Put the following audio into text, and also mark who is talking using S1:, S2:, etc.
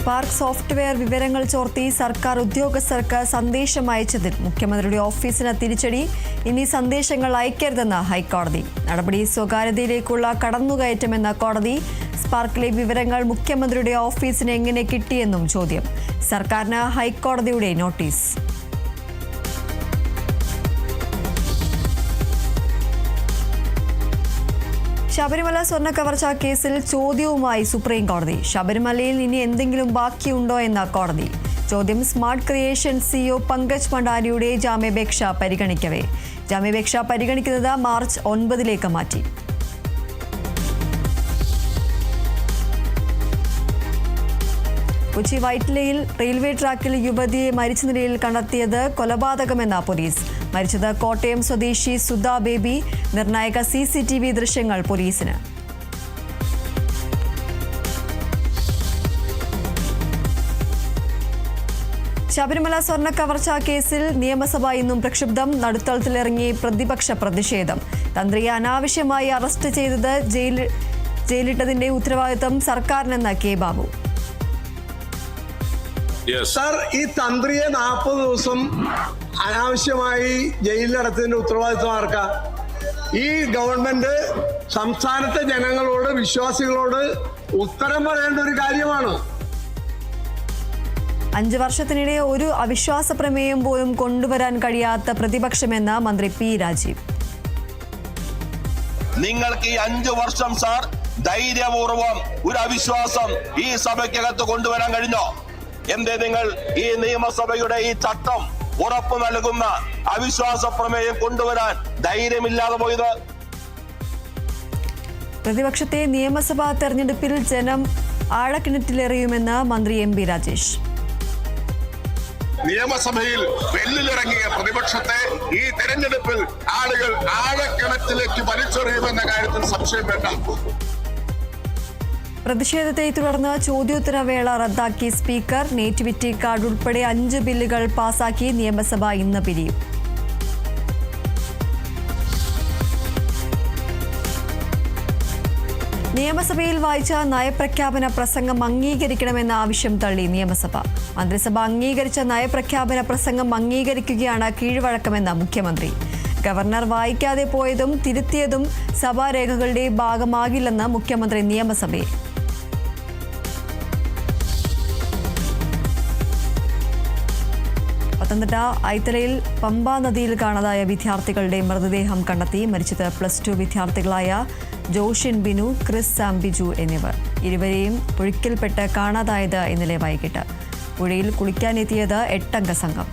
S1: Spark software വിവരങ്ങൾ ചോർത്തി സർക്കാർ ഉദ്യോഗസ്ഥർക്ക് സന്ദേശം അയച്ചതിൽ മുഖ്യമന്ത്രിയുടെ ഓഫീസിന് തിരിച്ചടി. ഇനി സന്ദേശങ്ങൾ അയക്കരുതെന്ന് ഹൈക്കോടതി. നടപടി സ്വകാര്യതയിലേക്കുള്ള കടന്നുകയറ്റമെന്ന കോടതി. സ്പാർക്കിലെ വിവരങ്ങൾ മുഖ്യമന്ത്രിയുടെ ഓഫീസിന് എങ്ങനെ കിട്ടിയെന്നും ചോദ്യം. സർക്കാരിന് ഹൈക്കോടതിയുടെ നോട്ടീസ്. ശബരിമല സ്വർണ്ണ കവർച്ചാ കേസിൽ ചോദ്യവുമായി സുപ്രീം കോടതി. ശബരിമലയിൽ ഇനി എന്തെങ്കിലും ബാക്കിയുണ്ടോ എന്ന കോടതി ചോദ്യം. സ്മാർട്ട് ക്രിയേഷൻ സിഇഒ പങ്കജ് ഭണ്ഡാരിയുടെ ജാമ്യാപേക്ഷ പരിഗണിക്കവേ. ജാമ്യാപേക്ഷ പരിഗണിക്കുന്നത് മാർച്ച് 9 മാറ്റി. കൊച്ചി വൈറ്റിലയിൽ റെയിൽവേ ട്രാക്കിൽ യുവതിയെ മരിച്ച നിലയിൽ കണ്ടെത്തിയത് കൊലപാതകമെന്ന പോലീസ്. മരിച്ചത് കോട്ടയം സ്വദേശി സുധാ ബേബി. നിർണായക CCTV ദൃശ്യങ്ങൾ പോലീസിന്. ശബരിമല സ്വർണ്ണ കവർച്ചാ കേസിൽ നിയമസഭ ഇന്നും പ്രക്ഷുബ്ധം. നടുത്തളത്തിലിറങ്ങി പ്രതിപക്ഷ പ്രതിഷേധം. തന്ത്രിയെ അനാവശ്യമായി അറസ്റ്റ് ചെയ്തത് ജയിലിട്ടതിന്റെ ഉത്തരവാദിത്തം സർക്കാരിനെന്ന് കെ ബാബു.
S2: സർ, ഈ തന്ത്രിയെ 40 ദിവസം അനാവശ്യമായി ജയിലിലടച്ചതിന്റെ ഉത്തരവാദിത്വം ആർക്കാ? ഈ ഗവൺമെന്റ് സംസ്ഥാനത്തെ ജനങ്ങളോട്, വിശ്വാസികളോട് ഉത്തരം പറയേണ്ട ഒരു കാര്യമാണ്.
S1: 5 വർഷത്തിനിടെ ഒരു അവിശ്വാസ പ്രമേയം പോലും കൊണ്ടുവരാൻ കഴിയാത്ത പ്രതിപക്ഷമെന്ന് മന്ത്രി പി രാജീവ്.
S3: നിങ്ങൾക്ക് ഈ 5 വർഷം സാർ ധൈര്യപൂർവം ഒരു അവിശ്വാസം ഈ സഭയ്ക്കകത്ത് കൊണ്ടുവരാൻ കഴിഞ്ഞോ? എന്തേ നിങ്ങൾ ഈ നിയമസഭയുടെ ഈ ചട്ടം ഉറപ്പു നൽകുന്ന അവിശ്വാസ പ്രമേയം കൊണ്ടുവരാൻ ധൈര്യമില്ലാതെ പോയത്?
S1: പ്രതിപക്ഷത്തെ നിയമസഭാ തെരഞ്ഞെടുപ്പിൽ ജനം ആഴക്കിണറ്റിലെറിയുമെന്ന് മന്ത്രി MP രാജേഷ്.
S4: നിയമസഭയിൽ വെല്ലിലിറങ്ങിയ പ്രതിപക്ഷത്തെ ഈ തെരഞ്ഞെടുപ്പിൽ ആളുകൾ ആഴക്കിണറ്റിലേക്ക് വലിച്ചെറിയുമെന്ന കാര്യത്തിൽ സംശയം വേണ്ട.
S1: പ്രതിഷേധത്തെ തുടർന്ന് ചോദ്യോത്തരവേള റദ്ദാക്കി സ്പീക്കർ. നേറ്റിവിറ്റി കാർഡ് ഉൾപ്പെടെ 5 ബില്ലുകൾ പാസാക്കി നിയമസഭ ഇന്ന് പിരിയും. നിയമസഭയിൽ വായിച്ച നയപ്രഖ്യാപന പ്രസംഗം അംഗീകരിക്കണമെന്ന ആവശ്യം തള്ളി നിയമസഭ. മന്ത്രിസഭ അംഗീകരിച്ച നയപ്രഖ്യാപന പ്രസംഗം അംഗീകരിക്കുകയാണ് കീഴ്വഴക്കമെന്ന മുഖ്യമന്ത്രി. ഗവർണർ വായിക്കാതെ പോയതും തിരുത്തിയതും സഭാരേഖകളുടെ ഭാഗമാകില്ലെന്ന് മുഖ്യമന്ത്രി നിയമസഭയെ. പത്തനംതിട്ട ഐത്തലയിൽ പമ്പാ നദിയിൽ കാണാതായ വിദ്യാർത്ഥികളുടെ മൃതദേഹം കണ്ടെത്തി. മരിച്ചത് +2 വിദ്യാർത്ഥികളായ ജോഷിൻ ബിനു, ക്രിസ് സാംബിജു എന്നിവർ. ഇരുവരെയും ഒഴുക്കിൽപ്പെട്ട് കാണാതായത് ഇന്നലെ വൈകിട്ട്. പുഴയിൽ കുളിക്കാനെത്തിയത് 8 അംഗ സംഘം.